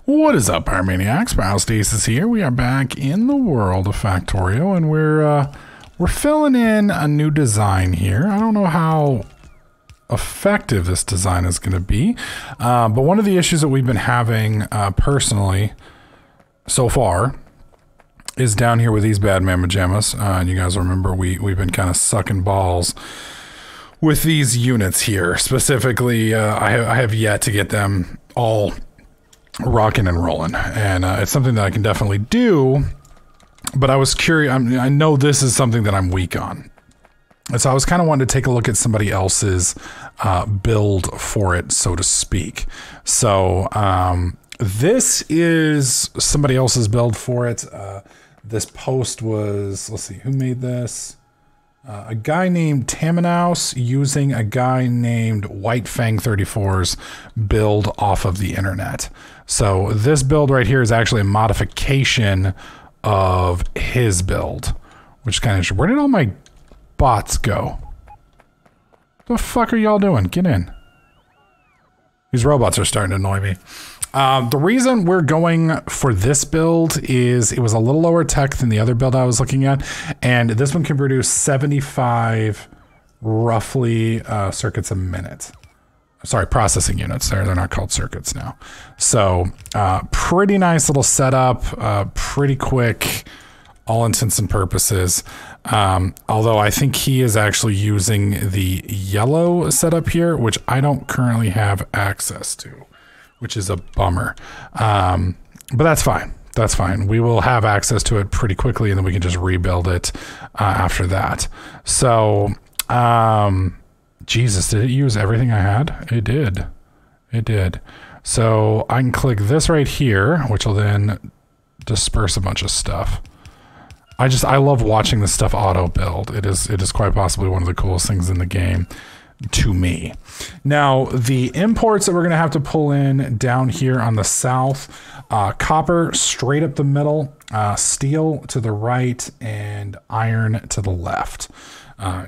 What is up, Pyromaniacs? Biostasis here. We are back in the world of Factorio, and we're filling in a new design here. I don't know how effective this design is going to be, but one of the issues that we've been having personally so far is down here with these bad mamma jammas. And you guys remember we've been kind of sucking balls with these units here. Specifically, I have yet to get them all rocking and rolling, and it's something that I can definitely do, but I was curious. I know this is something that I'm weak on, and so I was kind of wanting to take a look at somebody else's build for it, so to speak. So this is somebody else's build for it. This post was, let's see, who made this? A guy named Tamanaus using a guy named White Fang 34's build off of the internet. So this build right here is actually a modification of his build, which kind of, where did all my bots go? The fuck are y'all doing? Get in. These robots are starting to annoy me. The reason we're going for this build is it was a little lower tech than the other build I was looking at, and this one can produce 75 roughly circuits a minute. Sorry, processing units. They're not called circuits now. So pretty nice little setup, pretty quick, all intents and purposes. Although I think he is actually using the yellow setup here, which I don't currently have access to, which is a bummer. But that's fine. That's fine. We will have access to it pretty quickly, and then we can just rebuild it after that. So, Jesus, did it use everything I had? It did. It did. So I can click this right here, which will then disperse a bunch of stuff. I love watching this stuff auto build. It is quite possibly one of the coolest things in the game to me. Now, the imports that we're going to have to pull in down here on the south, copper straight up the middle, steel to the right, and iron to the left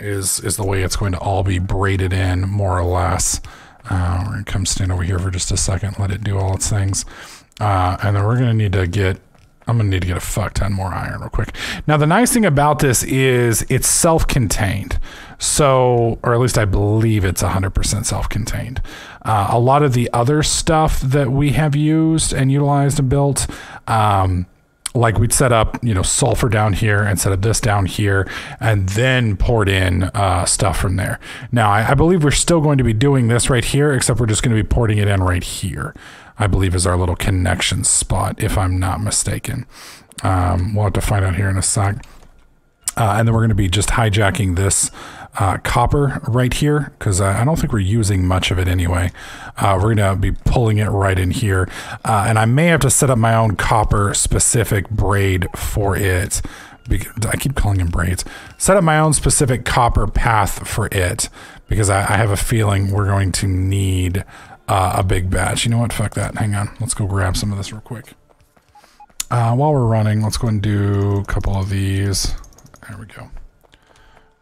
is the way it's going to all be braided in, more or less. We're going to come stand over here for just a second, let it do all its things. And then we're going to need to get, I'm going to need to get a fuck ton more iron real quick. Now, the nice thing about this is it's self-contained. So, or at least I believe it's 100% self-contained. A lot of the other stuff that we have used and utilized and built, like we'd set up, sulfur down here and set up this down here, and then poured in stuff from there. Now, I believe we're still going to be doing this right here, except we're just going to be porting it in right here, I believe is our little connection spot, if I'm not mistaken. We'll have to find out here in a sec. And then we're going to be just hijacking this copper right here, because I don't think we're using much of it anyway. We're going to be pulling it right in here. And I may have to set up my own copper specific braid for it. I keep calling them braids. Set up my own specific copper path for it, because I have a feeling we're going to need a big batch. You know what? Fuck that. Hang on. Let's go grab some of this real quick. While we're running, let's go and do a couple of these. There we go.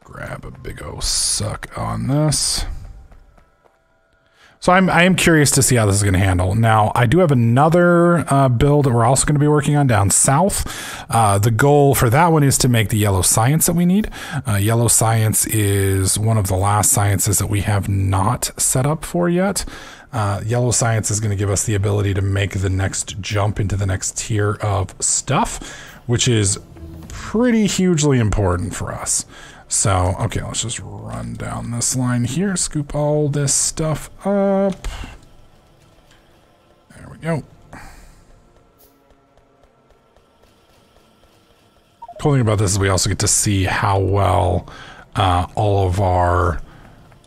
Grab a big O suck on this. So I am curious to see how this is going to handle. Now, I do have another build that we're also going to be working on down south. The goal for that one is to make the yellow science that we need. Yellow science is one of the last sciences that we have not set up for yet. Yellow science is going to give us the ability to make the next jump into the next tier of stuff, which is pretty hugely important for us. So, okay, let's just run down this line here, scoop all this stuff up. There we go. Cool thing about this is we also get to see how well all of our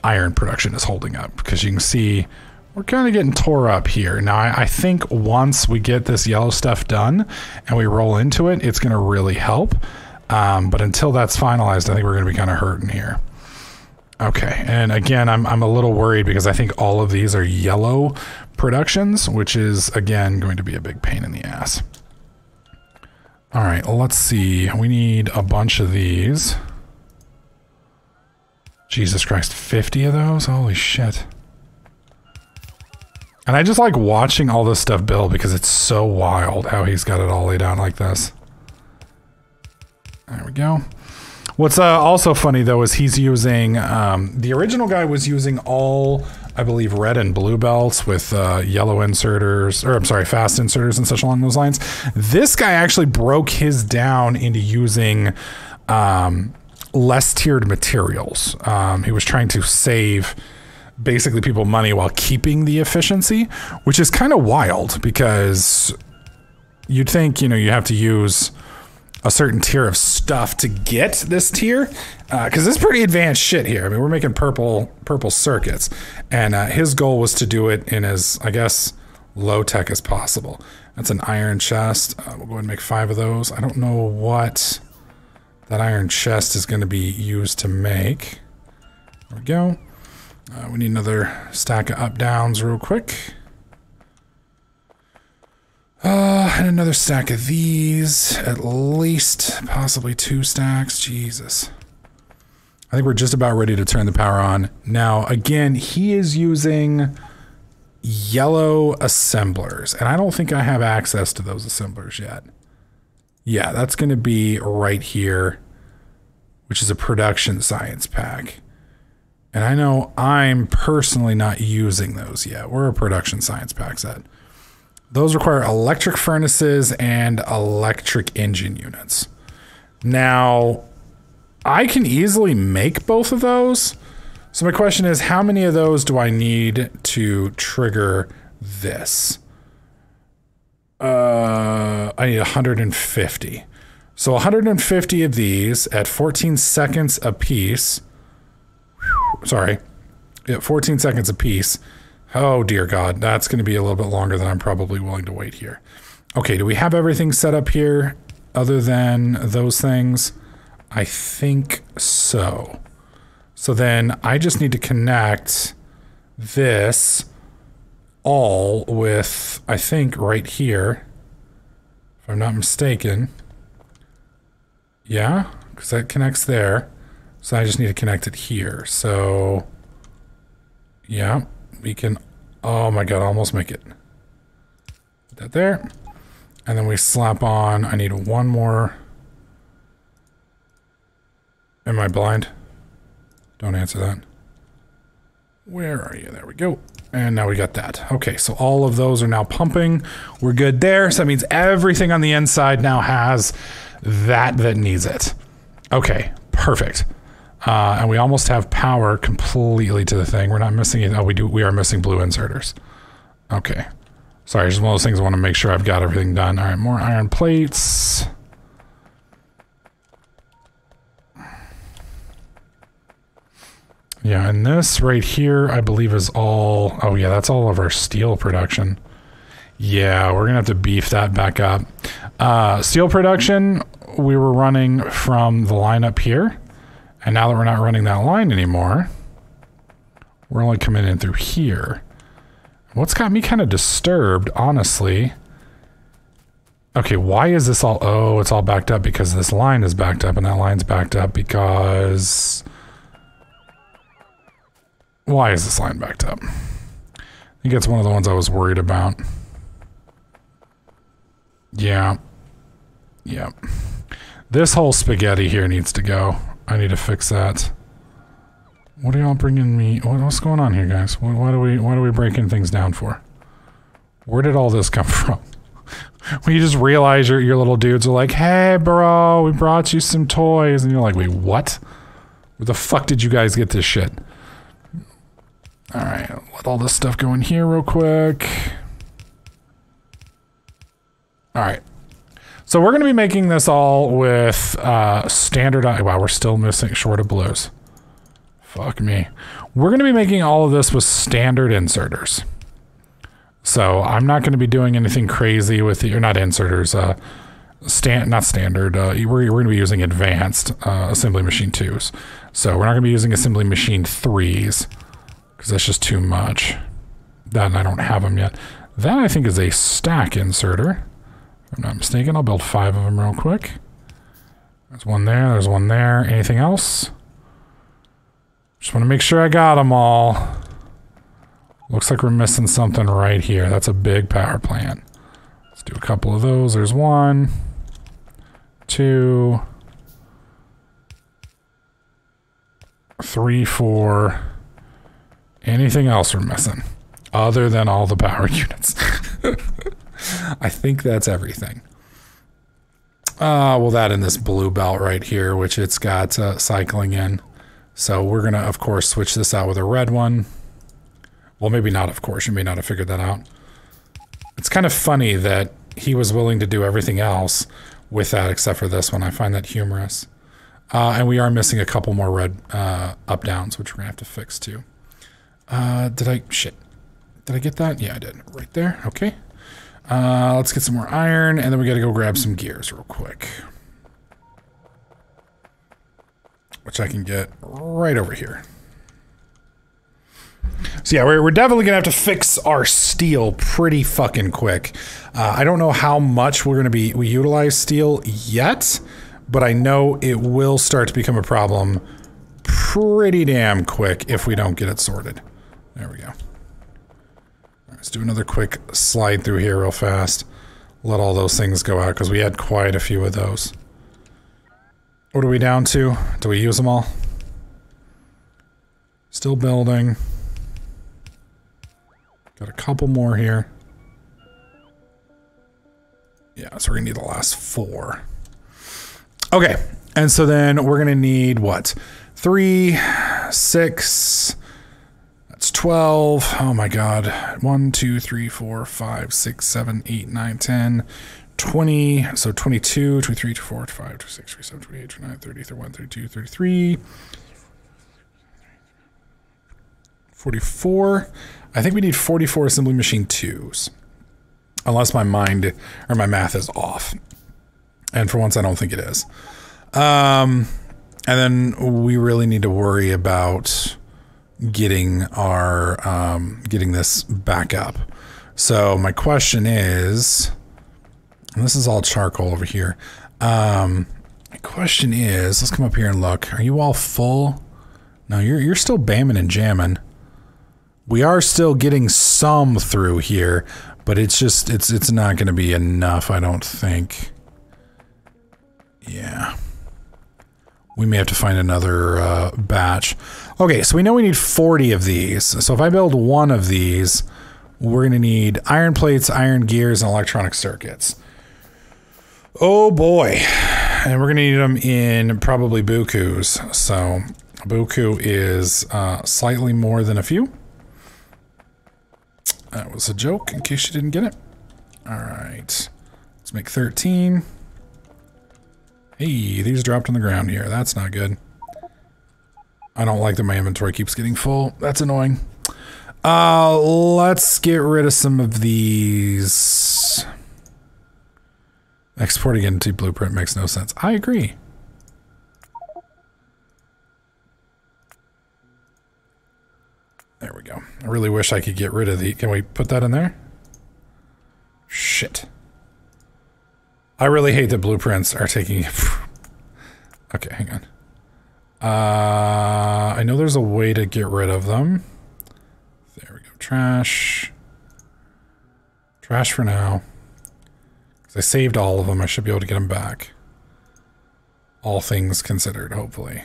iron production is holding up, because you can see we're kind of getting tore up here. Now, I think once we get this yellow stuff done and we roll into it, it's going to really help. But until that's finalized, I think we're going to be kind of hurting here. Okay, and again, I'm a little worried because I think all of these are yellow productions, which is, again, going to be a big pain in the ass. All right, well, let's see. We need a bunch of these. Jesus Christ, 50 of those? Holy shit. And I just like watching all this stuff build because it's so wild how he's got it all laid out like this. There we go. What's also funny though is he's using, the original guy was using all, I believe, red and blue belts with yellow inserters, or I'm sorry, fast inserters and such along those lines. This guy actually broke his down into using less tiered materials. He was trying to save basically people money while keeping the efficiency, which is kind of wild because you'd think, you know, you have to use a certain tier of stuff to get this tier, because this is pretty advanced shit here. I mean, we're making purple circuits, and his goal was to do it in as, I guess, low tech as possible. That's an iron chest. We'll go ahead and make 5 of those. I don't know what that iron chest is going to be used to make. There we go. We need another stack of up downs real quick. And another stack of these. At least, possibly 2 stacks. Jesus. I think we're just about ready to turn the power on. Now, again, he is using yellow assemblers. And I don't think I have access to those assemblers yet. Yeah, that's going to be right here, which is a production science pack. And I know I'm personally not using those yet. Where are production science packs at? Those require electric furnaces and electric engine units. Now, I can easily make both of those. So my question is, how many of those do I need to trigger this? I need 150. So 150 of these at 14 seconds a piece. Sorry, yeah, 14 seconds a piece. Oh dear God, that's going to be a little bit longer than I'm probably willing to wait here. Okay, do we have everything set up here other than those things? I think so. So then I just need to connect this all with, I think, right here, if I'm not mistaken. Yeah, because that connects there. So I just need to connect it here. So, yeah, we can, oh my God, almost make it. Put that there. And then we slap on, I need one more. Am I blind? Don't answer that. Where are you? There we go. And now we got that. Okay, so all of those are now pumping. We're good there. So that means everything on the inside now has that needs it. Okay, perfect. And we almost have power completely to the thing. We're not missing it. Oh, we are missing blue inserters. Okay. Sorry, just one of those things I want to make sure I've got everything done. All right, more iron plates. Yeah, and this right here, I believe is all... Oh yeah, that's all of our steel production. Yeah, we're going to have to beef that back up. Steel production, we were running from the line up here. And now that we're not running that line anymore, we're only coming in through here. What's got me kind of disturbed, honestly... Okay, why is this all... Oh, it's all backed up because this line is backed up and that line's backed up because... Why is this line backed up? I think it's one of the ones I was worried about. Yeah. Yep. This whole spaghetti here needs to go. I need to fix that. What are y'all bringing me? What's going on here, guys? Why are we breaking things down for? Where did all this come from? When you just realize your little dudes are like, hey, bro, we brought you some toys. And you're like, wait, what? Where the fuck did you guys get this shit? All right, let all this stuff go in here real quick. All right. So we're going to be making this all with standard... Wow, we're still missing short of blues. Fuck me. We're going to be making all of this with standard inserters. So I'm not going to be doing anything crazy with the... Or not inserters. Not standard. We're going to be using advanced assembly machine 2s. So we're not going to be using assembly machine 3s. Because that's just too much. That and I don't have them yet. That I think is a stack inserter. If I'm not mistaken, I'll build 5 of them real quick. There's one there, there's one there. Anything else? Just want to make sure I got them all. Looks like we're missing something right here. That's a big power plant. Let's do a couple of those. There's 1, 2, 3, 4. Anything else we're missing? Other than all the power units. I think that's everything. Well, that and this blue belt right here, which it's got cycling in. So we're going to, of course, switch this out with a red one. Well, maybe not, of course. You may not have figured that out. It's kind of funny that he was willing to do everything else with that except for this one. I find that humorous. And we are missing a couple more red up-downs, which we're going to have to fix, too. Shit. Did I get that? Yeah, I did. Right there. Okay. Let's get some more iron, and then we got to go grab some gears real quick. Which I can get right over here. So yeah, we're definitely gonna have to fix our steel pretty fucking quick. I don't know how much we utilize steel yet, but I know it will start to become a problem pretty damn quick if we don't get it sorted. There we go. All right, let's do another quick slide through here real fast. Let all those things go out because we had quite a few of those. What are we down to? Do we use them all? Still building. Got a couple more here. Yeah, so we're gonna need the last 4. Okay, and so then we're gonna need what? 3, 6, that's 12. Oh my God. 1, 2, 3, 4, 5, 6, 7, 8, 9, 10, 20. So 22, 23, 24, 25, 26, 27, 28, 29, 30, 31, 32, 33. 44. I think we need 44 assembly machine 2s. Unless my mind or my math is off. And for once, I don't think it is. And then we really need to worry about getting our, getting this back up. So my question is, and this is all charcoal over here. My question is, let's come up here and look. Are you all full? No, you're still bamming and jamming. We are still getting some through here, but it's just, it's not going to be enough, I don't think. Yeah. We may have to find another batch. Okay, so we know we need 40 of these. So if I build one of these, we're going to need iron plates, iron gears, and electronic circuits. Oh boy. And we're going to need them in probably bukus. So a buku is slightly more than a few. That was a joke, in case you didn't get it. All right. Let's make 13. Hey, these dropped on the ground here. That's not good. I don't like that my inventory keeps getting full. That's annoying. Let's get rid of some of these. Exporting into Blueprint makes no sense. I agree. There we go. I really wish I could get rid of the... Can we put that in there? Shit. I really hate that blueprints are taking... Okay, hang on. I know there's a way to get rid of them. There we go. Trash. Trash for now. Because I saved all of them. I should be able to get them back. All things considered, hopefully.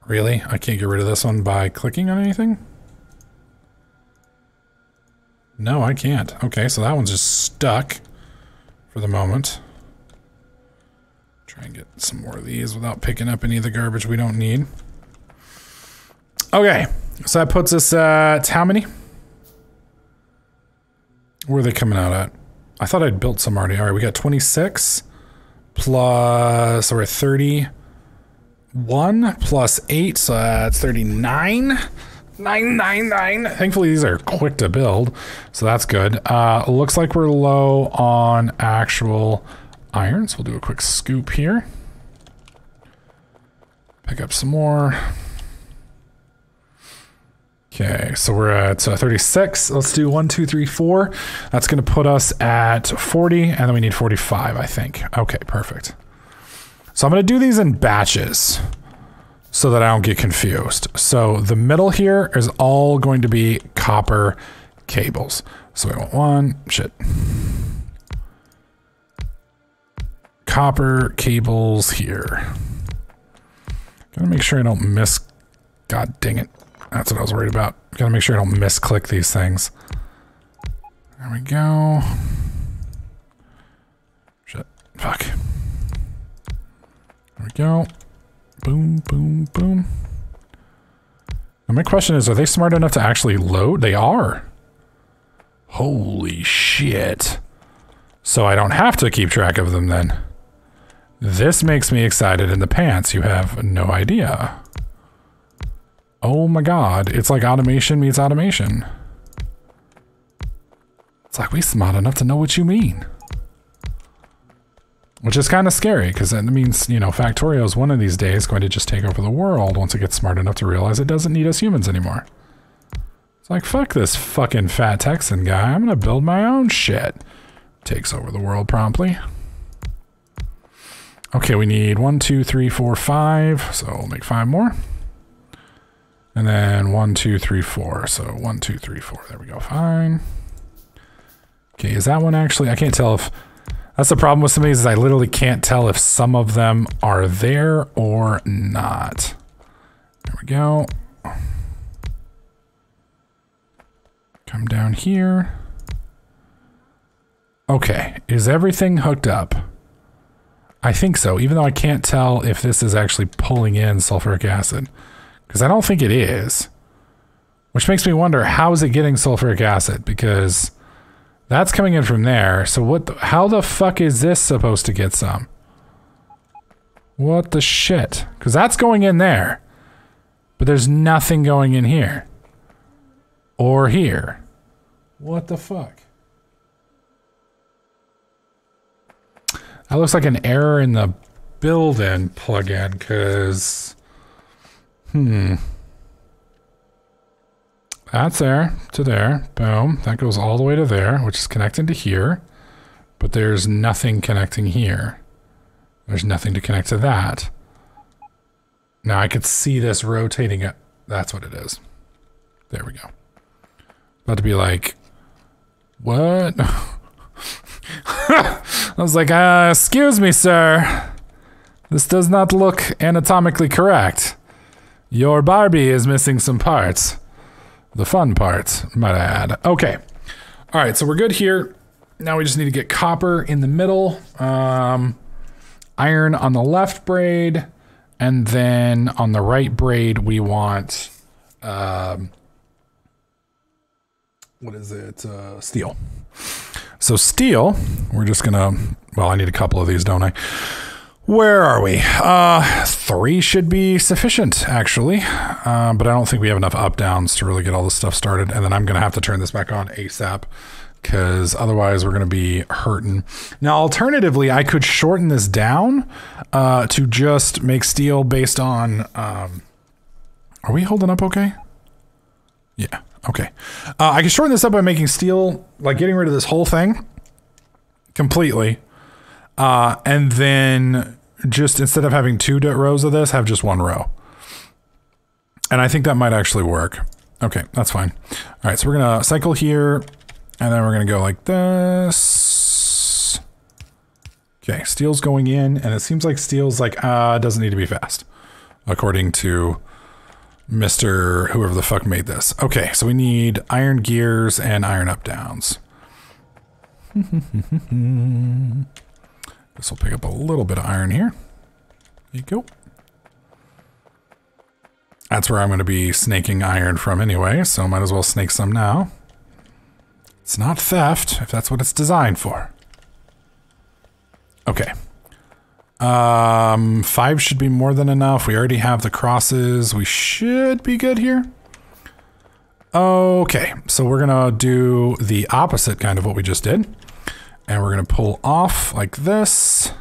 Really? I can't get rid of this one by clicking on anything? No, I can't. Okay, so that one's just stuck for the moment. Try and get some more of these without picking up any of the garbage we don't need. Okay, so that puts us at how many? Where are they coming out at? I thought I'd built some already. All right, we got 26 plus, so we're at 30. 1 plus 8, so that's 39. 999. Thankfully, these are quick to build, so that's good. Looks like we're low on actual iron, so we'll do a quick scoop here. Pick up some more. Okay, so we're at 36. Let's do 1, 2, 3, 4. That's going to put us at 40, and then we need 45, I think. Okay, perfect. So I'm going to do these in batches. so that I don't get confused. So the middle here is all going to be copper cables. So we want copper cables here. Gotta make sure I don't miss. God dang it. That's what I was worried about. Gotta make sure I don't misclick these things. There we go. Shit. Fuck. There we go. Boom, boom, boom. Now my question is, are they smart enough to actually load? They are. Holy shit. So I don't have to keep track of them then. This makes me excited in the pants. You have no idea. Oh my god. It's like automation meets automation. It's like we smart enough to know what you mean. Which is kind of scary, because that means, you know, Factorio is one of these days going to just take over the world once it gets smart enough to realize it doesn't need us humans anymore. It's like, fuck this fucking fat Texan guy. I'm going to build my own shit. Takes over the world promptly. Okay, we need 1, 2, 3, 4, 5. So we'll make 5 more. And then 1, 2, 3, 4. So 1, 2, 3, 4. There we go. Fine. Okay, is that one actually? I can't tell if... That's the problem with some of these is I literally can't tell if some of them are there or not. There we go. Come down here. Okay, is everything hooked up? I think so, even though I can't tell if this is actually pulling in sulfuric acid. Because I don't think it is. Which makes me wonder, how is it getting sulfuric acid? Because that's coming in from there. So what? How the fuck is this supposed to get some? What the shit? Because that's going in there. But there's nothing going in here. Or here. What the fuck? That looks like an error in the build-in plugin, because... That's there to there. Boom. That goes all the way to there, which is connecting to here. But there's nothing connecting here. There's nothing to connect to that. Now I could see this rotating it. That's what it is. There we go. About to be like, what? I was like, excuse me, sir. This does not look anatomically correct. Your Barbie is missing some parts. The fun parts, might I add. Okay. All right, so we're good here. Now we just need to get copper in the middle, iron on the left braid, and then on the right braid we want, what is it? Steel. So steel, we're just gonna, well, I need a couple of these, don't I? Where are we? 3 should be sufficient, actually. But I don't think we have enough up-downs to really get all this stuff started. And then I'm going to have to turn this back on ASAP, because otherwise we're going to be hurting. Now, alternatively, I could shorten this down to just make steel based on... are we holding up okay? Yeah, okay. I can shorten this up by making steel, like getting rid of this whole thing completely. And then just instead of having 2 rows of this, have just 1 row. And I think that might actually work. Okay, that's fine. All right, so we're going to cycle here, and then we're going to go like this. Okay, steel's going in, and it seems like steel's like, doesn't need to be fast, according to Mr. whoever the fuck made this. Okay, so we need iron gears and iron up downs. This will pick up a little bit of iron here. There you go. That's where I'm going to be snaking iron from anyway, so might as well snake some now. It's not theft, if that's what it's designed for. Okay. 5 should be more than enough. We already have the crosses. We should be good here. Okay, so we're going to do the opposite kind of what we just did. And we're going to pull off like this.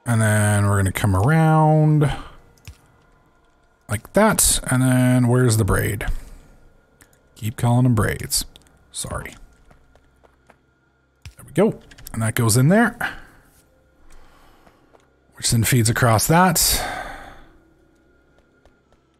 And then we're going to come around like that. And then where's the braid? Keep calling them braids. Sorry. There we go. And that goes in there. Which then feeds across that.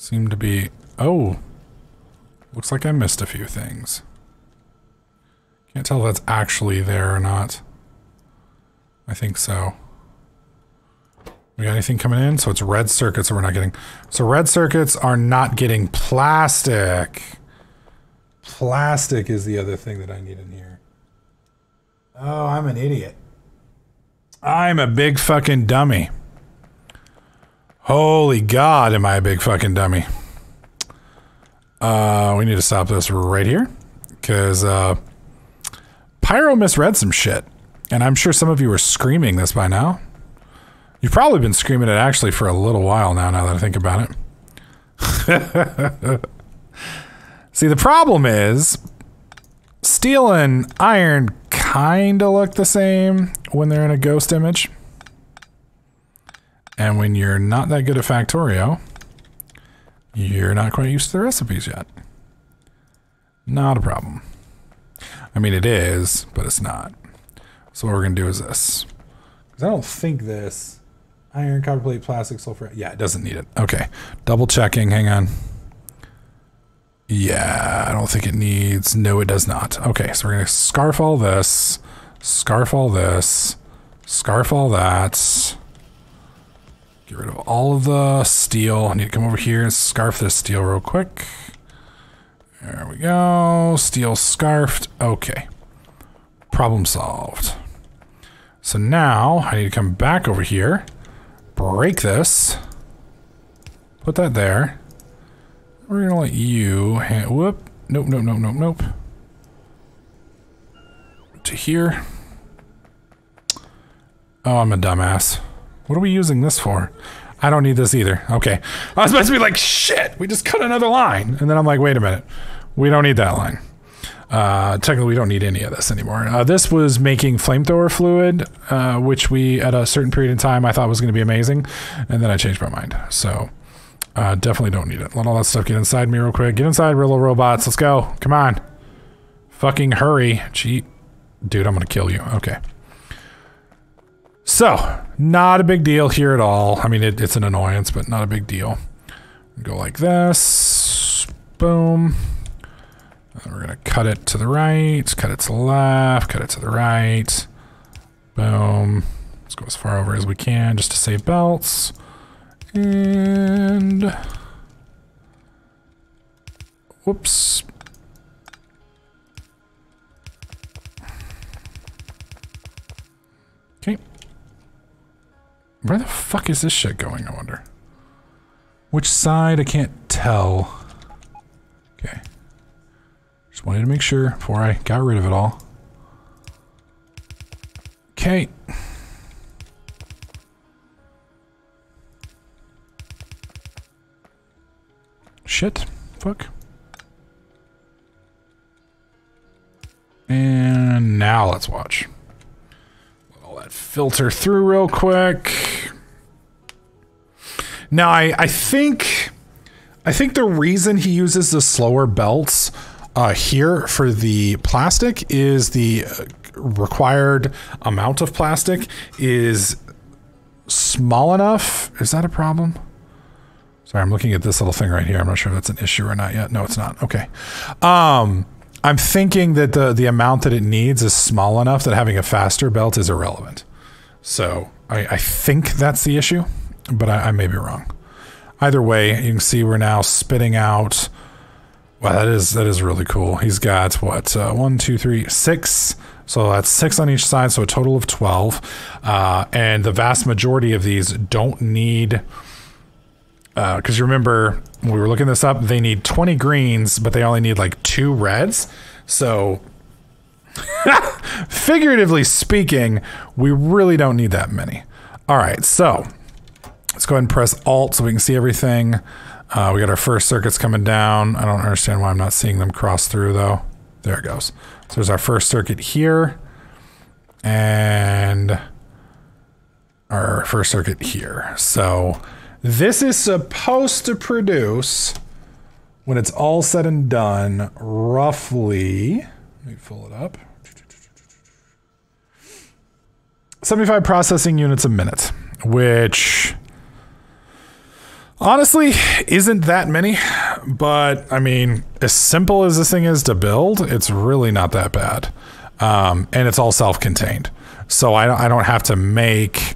Seem to be... Oh! Looks like I missed a few things. Can't tell if that's actually there or not. I think so. We got anything coming in? So it's red circuits that we're not getting. So red circuits are not getting plastic. Plastic is the other thing that I need in here. Oh, I'm an idiot. I'm a big fucking dummy. Holy God, am I a big fucking dummy. We need to stop this right here. Because, Pyro misread some shit. And I'm sure some of you are screaming this by now. You've probably been screaming it actually for a little while now that I think about it. See, the problem is steel and iron kind of look the same when they're in a ghost image. And when you're not that good at Factorio, you're not quite used to the recipes yet. Not a problem. I mean, it is, but it's not. So what we're going to do is this. Because I don't think this... Iron, copper plate, plastic, sulfur... Yeah, it doesn't need it. Okay. Double checking. Hang on. Yeah, I don't think it needs... No, it does not. Okay, so we're going to scarf all this. Scarf all this. Scarf all that. Get rid of all of the steel. I need to come over here and scarf this steel real quick. There we go. Steel scarfed. Okay. Problem solved. So now I need to come back over here. Break this. Put that there. We're gonna let you... Whoop. Nope, nope, nope, nope, nope. To here. Oh, I'm a dumbass. What are we using this for? I don't need this either. Okay. I was about to be like, shit, we just cut another line. And then I'm like, wait a minute. We don't need that line. Technically, we don't need any of this anymore. This was making flamethrower fluid, which we, at a certain period in time, I thought was going to be amazing. And then I changed my mind. So, definitely don't need it. Let all that stuff get inside me real quick. Get inside, little robots. Let's go. Come on. Fucking hurry. Cheat. Dude, I'm going to kill you. Okay. So, not a big deal here at all. I mean, it's an annoyance, but not a big deal. Go like this. Boom. And we're going to cut it to the right, cut it to the left, cut it to the right. Boom. Let's go as far over as we can just to save belts. And... Whoops. Okay. Where the fuck is this shit going, I wonder? Which side? I can't tell. Okay. Just wanted to make sure before I got rid of it all. Okay. Shit. Fuck. And now let's watch. Let all that filter through real quick. Now I think the reason he uses the slower belts here for the plastic is the required amount of plastic is small enough. Is that a problem? Sorry, I'm looking at this little thing right here. I'm not sure if that's an issue or not yet. No, it's not. Okay. I'm thinking that the amount that it needs is small enough that having a faster belt is irrelevant. So I think that's the issue, but I may be wrong. Either way, you can see we're now spitting out. Wow, that is really cool. He's got what? 1, 2, 3, 6. So that's 6 on each side, so a total of 12. And the vast majority of these don't need, because you remember when we were looking this up, they need 20 greens, but they only need like 2 reds. So figuratively speaking, we really don't need that many. All right, so let's go ahead and press Alt so we can see everything. We got our first circuits coming down. I don't understand why I'm not seeing them cross through though. There it goes. So there's our first circuit here and our first circuit here. So this is supposed to produce, when it's all said and done, roughly, let me pull it up, 75 processing units a minute, which Honestly, isn't that many, but I mean, as simple as this thing is to build, it's really not that bad. And it's all self-contained. So I don't have to make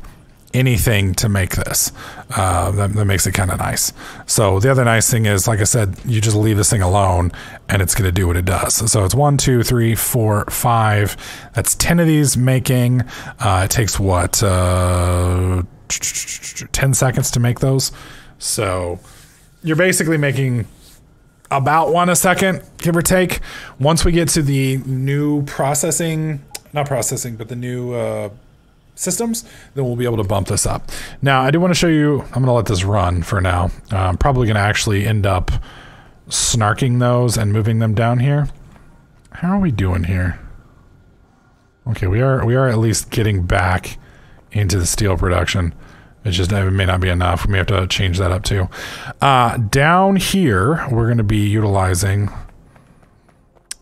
anything to make this. That makes it kind of nice. So the other nice thing is, like I said, you just leave this thing alone and it's going to do what it does. So it's 1, 2, 3, 4, 5. That's 10 of these making. It takes what, 10 seconds to make those. So you're basically making about 1 a second, give or take. Once we get to the new not processing, but the new systems, then we'll be able to bump this up. Now, I do want to show you, I'm going to let this run for now. I'm probably going to actually end up snarking those and moving them down here. How are we doing here? Okay, we are at least getting back into the steel production. It may not be enough. We may have to change that up too. Down here, we're going to be utilizing...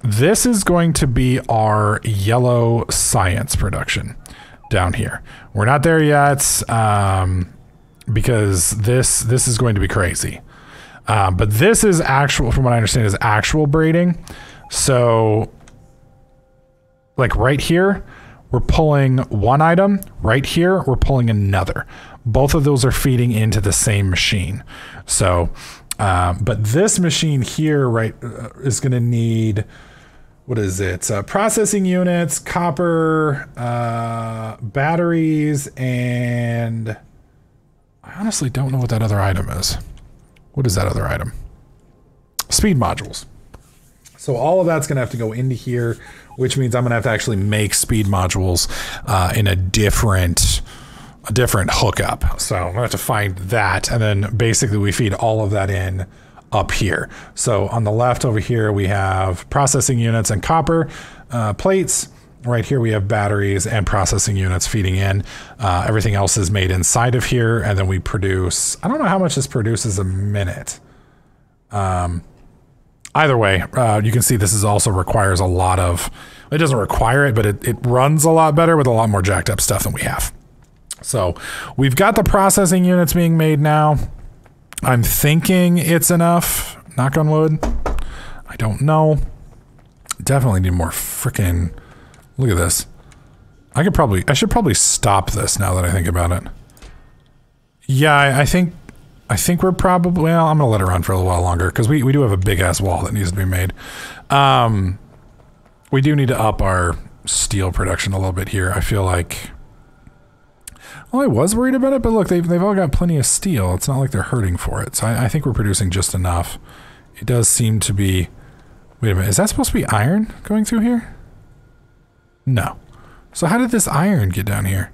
This is going to be our yellow science production down here. We're not there yet because this is going to be crazy. But this is actual, from what I understand, is actual braiding. So, like right here, we're pulling one item. Right here, we're pulling another. Both of those are feeding into the same machine. So, but this machine here, right, is going to need, what is it? Processing units, copper, batteries, and I honestly don't know what that other item is. What is that other item? Speed modules. So all of that's going to have to go into here, which means I'm going to have to actually make speed modules in a different hookup. So I'm going to have to find that, and then basically we feed all of that in up here. So on the left over here, we have processing units and copper plates. Right here, we have batteries and processing units feeding in. Everything else is made inside of here, and then we produce, I don't know how much this produces a minute. Either way, you can see this is also requires a lot of, it doesn't require it, but it runs a lot better with a lot more jacked up stuff than we have. So we've got the processing units being made now. I'm thinking it's enough. Knock on wood. I don't know. Definitely need more freaking, look at this. I should probably stop this now that I think about it. Yeah, I think we're probably, well, I'm gonna let it run for a little while longer because we do have a big ass wall that needs to be made. We do need to up our steel production a little bit here. I feel like, well, I was worried about it, but look, they've all got plenty of steel. It's not like they're hurting for it. So I think we're producing just enough. It does seem to be, wait a minute, is that supposed to be iron going through here? No. So how did this iron get down here?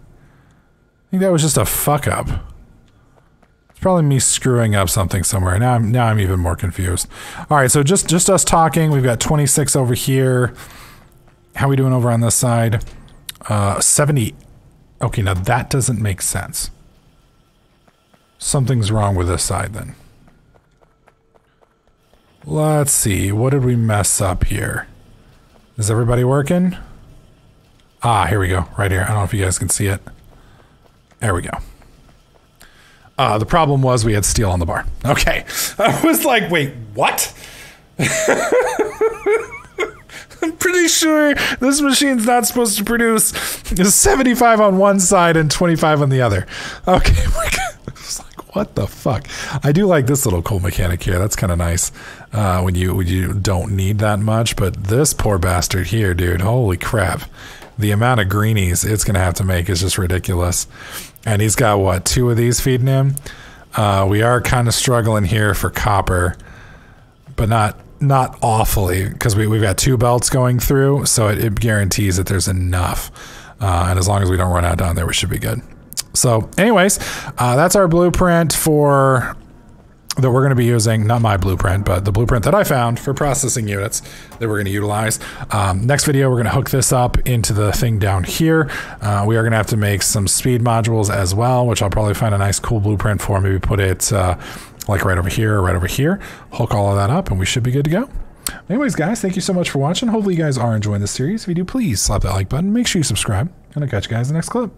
I think that was just a fuck up. It's probably me screwing up something somewhere. Now I'm even more confused. All right, so just us talking. We've got 26 over here. How are we doing over on this side? 70. Okay, now that doesn't make sense. Something's wrong with this side then. Let's see. What did we mess up here? Is everybody working? Ah, here we go. Right here. I don't know if you guys can see it. There we go. The problem was we had steel on the bar. Okay. I was like, wait, what? I'm pretty sure this machine's not supposed to produce 75 on one side and 25 on the other. Okay. It's like, what the fuck? I do like this little cool mechanic here. That's kind of nice when you don't need that much. But this poor bastard here, dude, holy crap. The amount of greenies it's going to have to make is just ridiculous. And he's got, what, 2 of these feeding him? We are kind of struggling here for copper, but not awfully, because we've got 2 belts going through, so it guarantees that there's enough. And as long as we don't run out down there, we should be good. So anyways, that's our blueprint that we're going to be using, not my blueprint, but the blueprint that I found for processing units that we're going to utilize. Next video, we're going to hook this up into the thing down here. We are going to have to make some speed modules as well, which I'll probably find a nice cool blueprint for. Maybe put it like right over here or right over here. Hook all of that up and we should be good to go. Anyways, guys, thank you so much for watching. Hopefully you guys are enjoying this series. If you do, please slap that like button. Make sure you subscribe, and I'll catch you guys in the next clip.